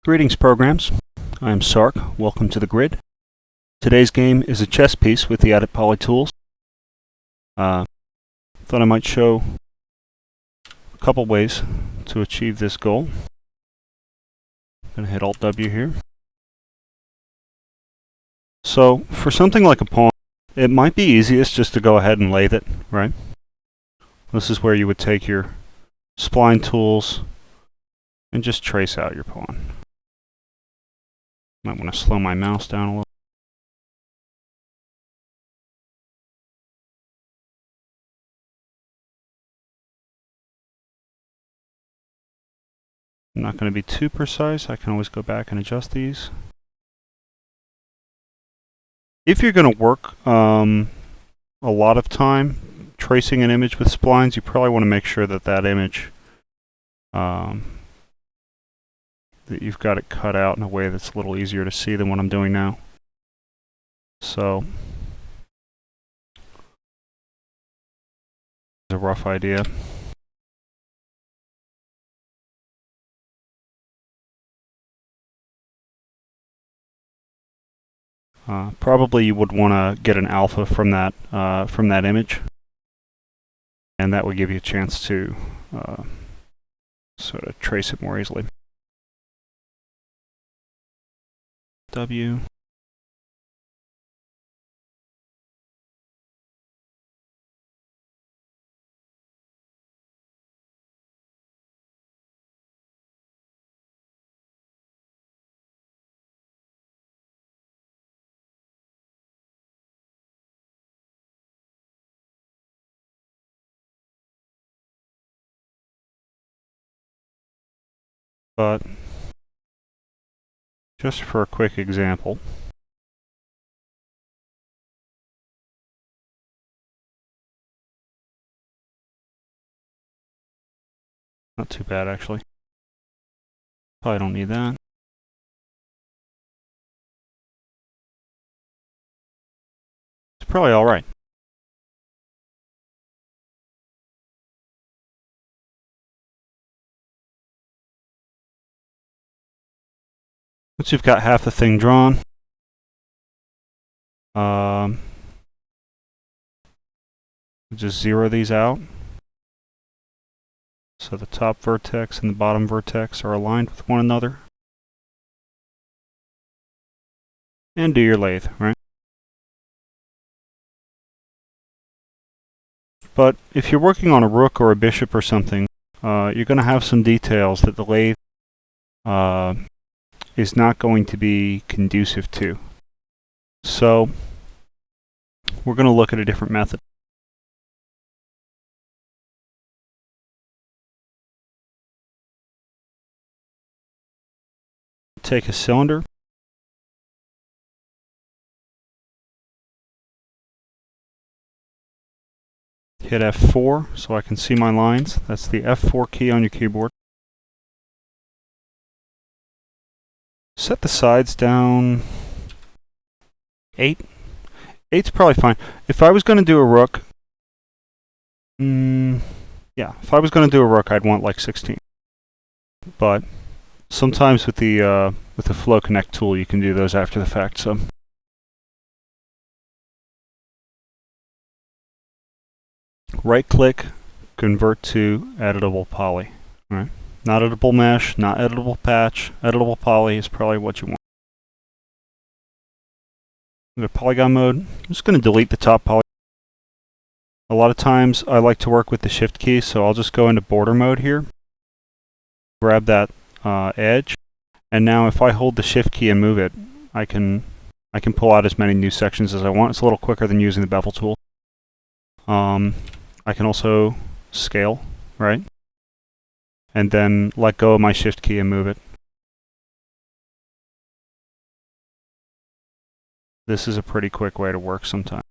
Greetings, programs. I am Sark. Welcome to the grid. Today's game is a chess piece with the Edit Poly tools. Thought I might show a couple ways to achieve this goal. I'm going to hit Alt W here. So for something like a pawn, it might be easiest just to go ahead and lathe it, right? This is where you would take your spline tools and just trace out your pawn. Might want to slow my mouse down a little. I'm not going to be too precise. I can always go back and adjust these. If you're going to work a lot of time tracing an image with splines, you probably want to make sure that that image that you've got it cut out in a way that's a little easier to see than what I'm doing now. So, a rough idea. Probably you would want to get an alpha from that image, and that would give you a chance to sort of trace it more easily. W. But just for a quick example, not too bad actually. Probably don't need that. It's probably all right. Once you've got half the thing drawn, just zero these out. So the top vertex and the bottom vertex are aligned with one another. And do your lathe, right? But if you're working on a rook or a bishop or something, you're going to have some details that the lathe is not going to be conducive to. So we're going to look at a different method. Take a cylinder. Hit F4 so I can see my lines. That's the F4 key on your keyboard. Set the sides down 8. 8's probably fine. If I was going to do a rook, if I was going to do a rook, I'd want like 16. But sometimes with the Flow Connect tool, you can do those after the fact. So right-click, convert to editable poly. All right. Not editable mesh, not editable patch. Editable poly is probably what you want. Go to polygon mode. I'm just going to delete the top polygon. A lot of times I like to work with the shift key, so I'll just go into border mode here. Grab that edge, and now if I hold the shift key and move it, I can pull out as many new sections as I want. It's a little quicker than using the bevel tool. I can also scale, right? And then let go of my shift key and move it. This is a pretty quick way to work sometimes.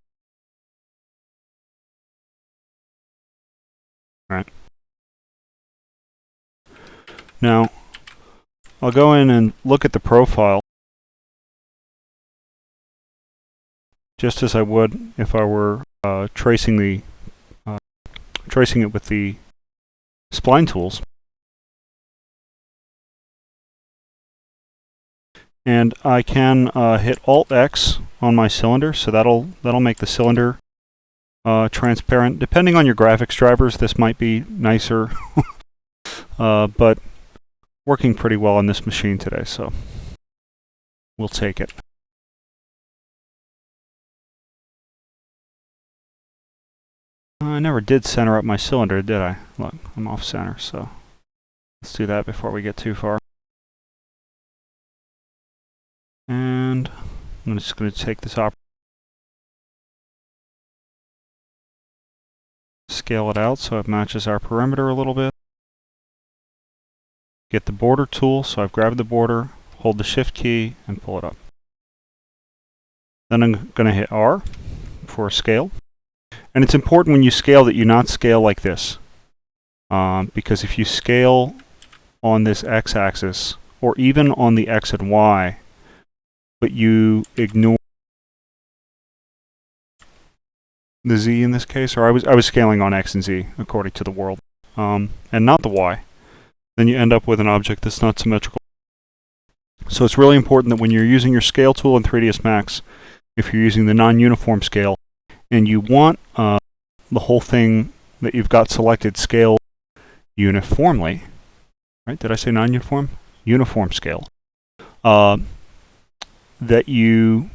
Right. Now, I'll go in and look at the profile just as I would if I were tracing it with the spline tools. And I can hit Alt-X on my cylinder, so that'll make the cylinder transparent. Depending on your graphics drivers, this might be nicer, but working pretty well on this machine today, so we'll take it. I never did center up my cylinder, did I? Look, I'm off center, so let's do that before we get too far. And I'm just going to take this scale it out so it matches our perimeter a little bit. Get the border tool, so I've grabbed the border, hold the shift key, and pull it up. Then I'm going to hit R for scale. And it's important when you scale that you not scale like this. Because if you scale on this x-axis, or even on the x and y, but you ignore the z in this case, or I was scaling on x and z according to the world, and not the y, then you end up with an object that's not symmetrical. So it's really important that when you're using your scale tool in 3ds Max, if you're using the non-uniform scale, and you want the whole thing that you've got selected scaled uniformly, right? Did I say non-uniform? Uniform scale. That you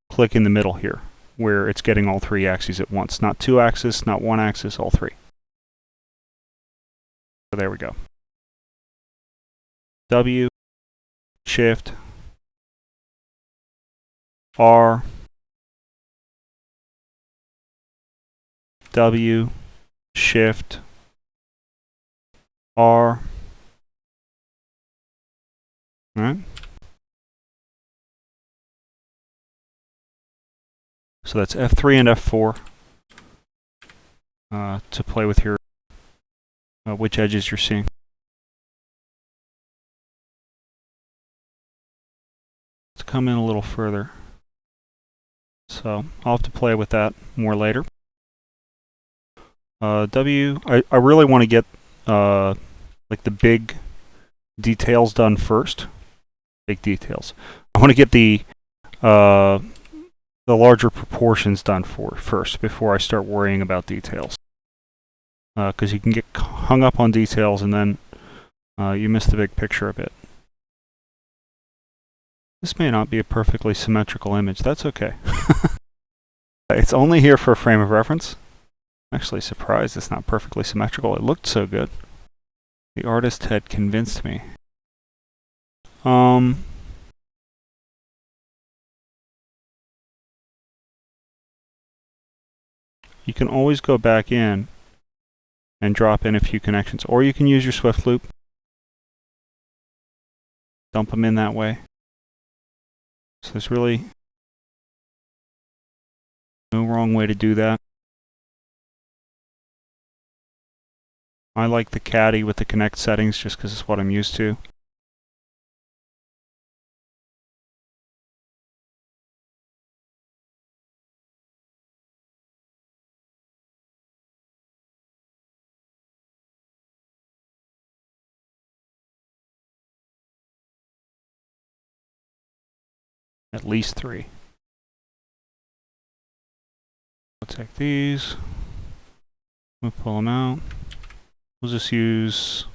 click in the middle here, where it's getting all 3 axes at once. Not 2 axes, not 1 axis, all 3. So there we go. W, Shift, R, W, Shift, R. All right. So that's F3 and F4 to play with your which edges you're seeing. Let's come in a little further. So I'll have to play with that more later. W, I really want to get like the big details done first. Big details. I want to get the larger proportions done first before I start worrying about details. Because you can get hung up on details and then you miss the big picture a bit. This may not be a perfectly symmetrical image. That's okay. It's only here for a frame of reference. I'm actually surprised it's not perfectly symmetrical. It looked so good. The artist had convinced me. You can always go back in and drop in a few connections, or you can use your Swift loop. Dump them in that way. So there's really no wrong way to do that. I like the caddy with the connect settings just because it's what I'm used to. At least 3. We'll take these. We'll pull them out. We'll just use...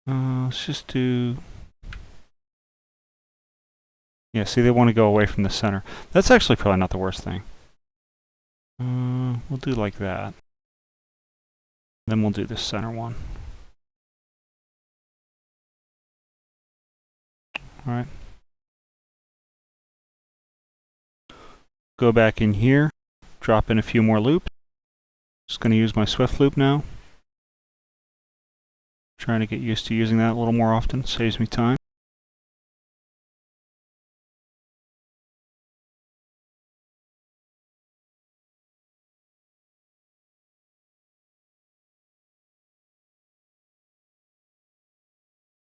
let's just do... Yeah, see, they want to go away from the center. That's actually probably not the worst thing. We'll do like that. Then we'll do this center one. Alright. Go back in here. Drop in a few more loops. Just going to use my Swift loop now. Trying to get used to using that a little more often. Saves me time.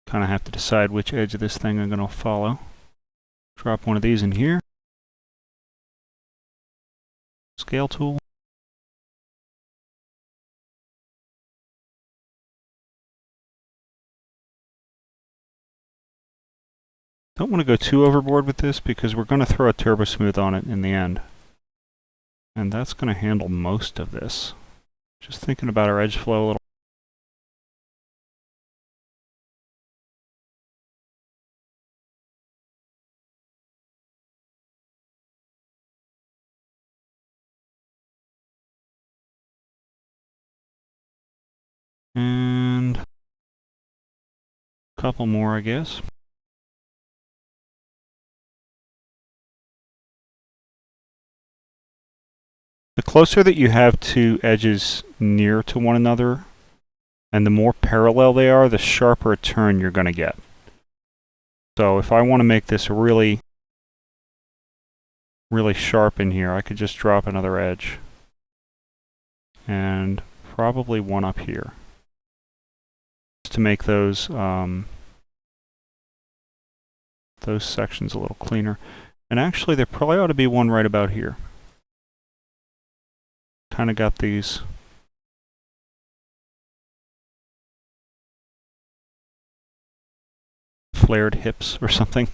Kind of have to decide which edge of this thing I'm going to follow. Drop one of these in here. Scale tool. Don't want to go too overboard with this because we're going to throw a turbo smooth on it in the end. And that's going to handle most of this. Just thinking about our edge flow a little. And a couple more, I guess. The closer that you have two edges near to one another, and the more parallel they are, the sharper a turn you're going to get. So if I want to make this really sharp in here, I could just drop another edge. And probably one up here. Just to make those sections a little cleaner. And actually there probably ought to be one right about here. Kind of got these flared hips or something.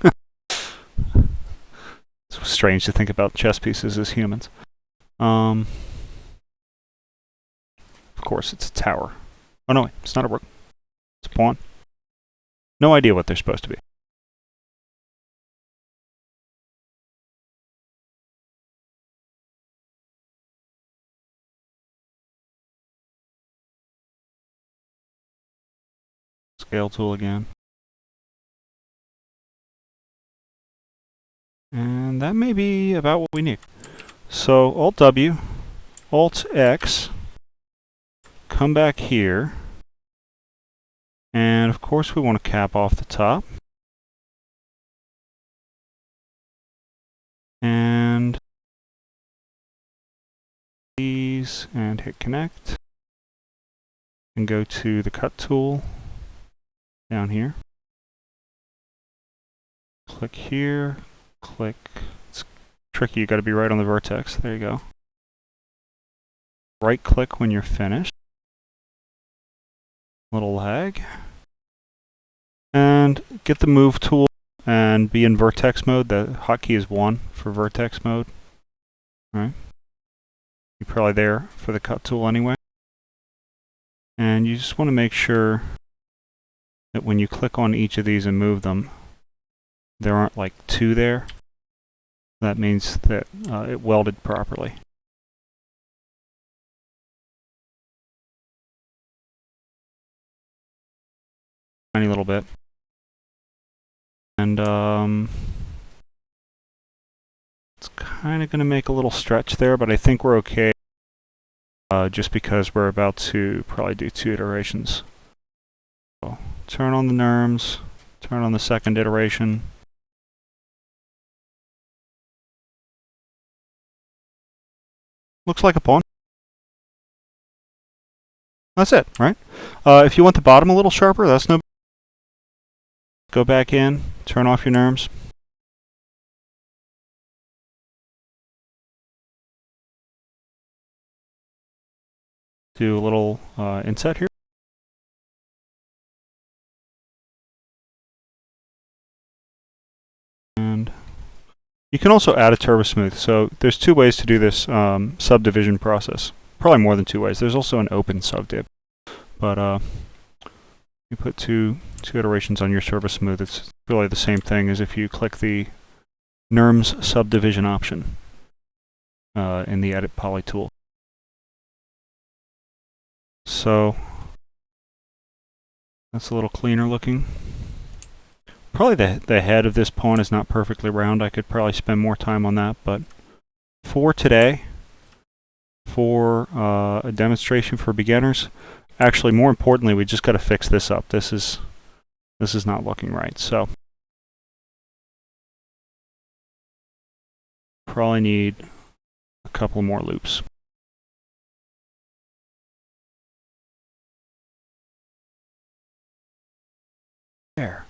It's strange to think about chess pieces as humans. Of course, it's a tower. Oh no, it's not a rook. It's a pawn. No idea what they're supposed to be. Scale tool again. And that may be about what we need. So Alt W, Alt X, come back here, and of course we want to cap off the top. And these, and hit connect. And go to the cut tool down here. Click here, click. It's tricky, you got to be right on the vertex. There you go. Right click when you're finished. Little lag. And get the move tool and be in vertex mode. The hotkey is 1 for vertex mode. Alright. You're probably there for the cut tool anyway. And you just want to make sure that when you click on each of these and move them, there aren't like 2 there. That means that it welded properly. Tiny little bit. And it's kind of going to make a little stretch there, but I think we're okay just because we're about to probably do 2 iterations. So turn on the NURMS, turn on the second iteration. Looks like a pawn. That's it, right? If you want the bottom a little sharper, that's no. Go back in, turn off your NURMS. Do a little inset here. And you can also add a turbo smooth. So there's 2 ways to do this subdivision process. Probably more than 2 ways. There's also an open subdiv. But you put two iterations on your turbo smooth. It's really the same thing as if you click the NURMS subdivision option in the Edit Poly tool. So that's a little cleaner looking. Probably the head of this pawn is not perfectly round. I could probably spend more time on that, but for today, for a demonstration for beginners, actually more importantly, we just got to fix this up. This is not looking right. So probably need a couple more loops. There.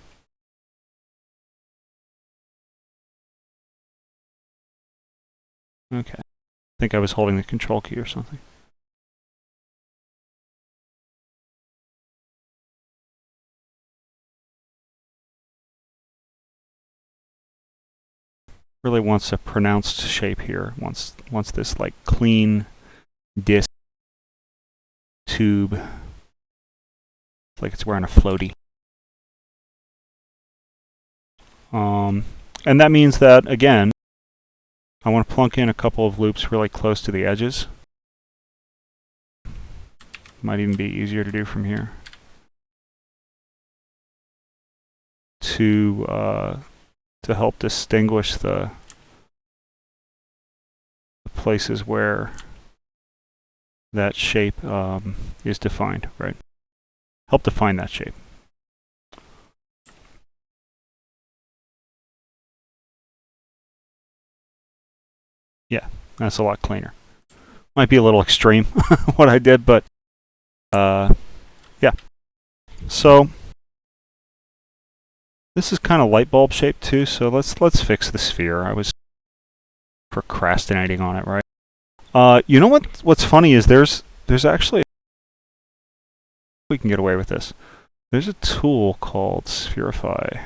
Okay. I think I was holding the control key or something. really wants a pronounced shape here. Wants this like clean disc tube, like it's wearing a floaty. And that means that, again, I want to plunk in a couple of loops really close to the edges. Might even be easier to do from here. To help distinguish the places where that shape is defined, right? Help define that shape. Yeah, that's a lot cleaner. Might be a little extreme what I did, but yeah. So this is kind of light bulb shaped too, so let's fix the sphere. I was procrastinating on it, right? You know what's funny is there's actually, we can get away with this. There's a tool called Spherify.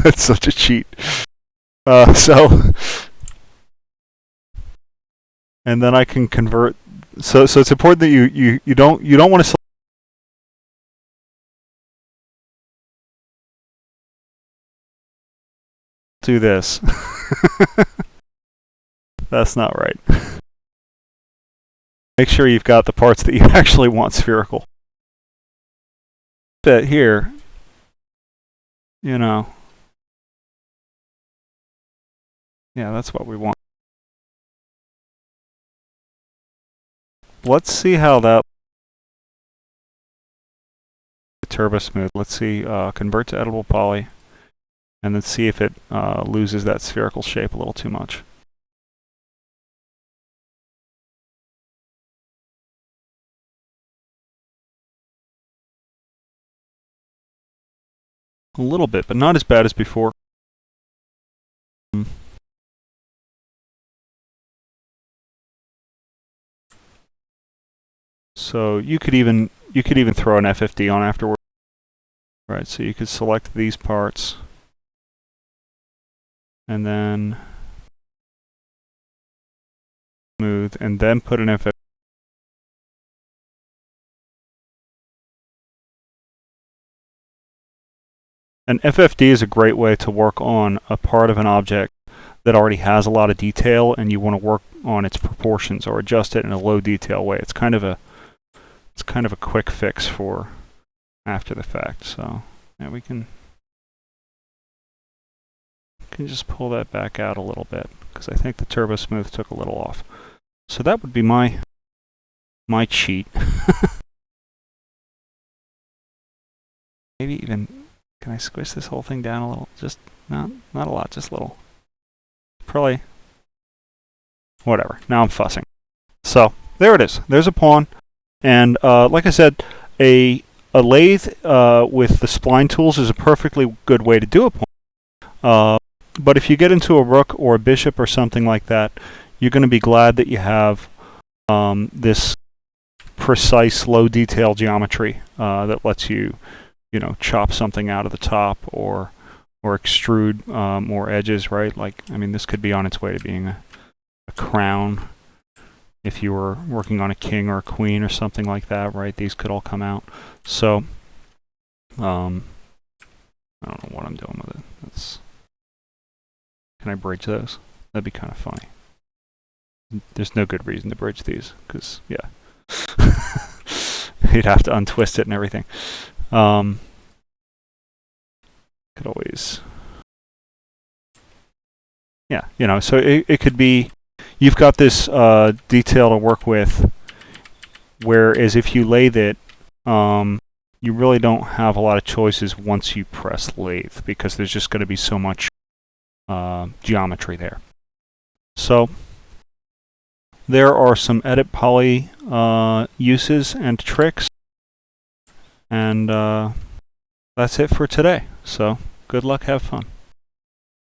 That's such a cheat. And then I can convert. So it's important that you don't want to do this. That's not right. Make sure you've got the parts that you actually want spherical. But here, you know, yeah, that's what we want. Let's see how that turbo smooth. Let's see, convert to editable poly, and then see if it loses that spherical shape a little too much. A little bit, but not as bad as before. So you could even throw an FFD on afterward. Right, so you could select these parts and then smooth and then put an FFD. An FFD is a great way to work on a part of an object that already has a lot of detail and you want to work on its proportions or adjust it in a low detail way. It's kind of a quick fix for after the fact. So yeah, we can just pull that back out a little bit because I think the turbo smooth took a little off. So that would be my cheat. Maybe even, can I squish this whole thing down a little? Just not a lot, just a little. Probably, whatever. Now I'm fussing. So there it is. There's a pawn. And like I said, a lathe with the spline tools is a perfectly good way to do a pawn. But if you get into a rook or a bishop or something like that, you're going to be glad that you have this precise, low detail geometry that lets you, chop something out of the top or extrude more edges, right? Like, I mean, this could be on its way to being a crown. If you were working on a king or a queen or something like that, right? These could all come out. So, I don't know what I'm doing with it. Can I bridge those? That'd be kind of funny. There's no good reason to bridge these, because, yeah. You'd have to untwist it and everything. Could always... Yeah, so it could be... You've got this detail to work with, whereas if you lathe it, you really don't have a lot of choices once you press lathe, because there's just going to be so much geometry there. So there are some edit poly uses and tricks, and that's it for today. So good luck, have fun.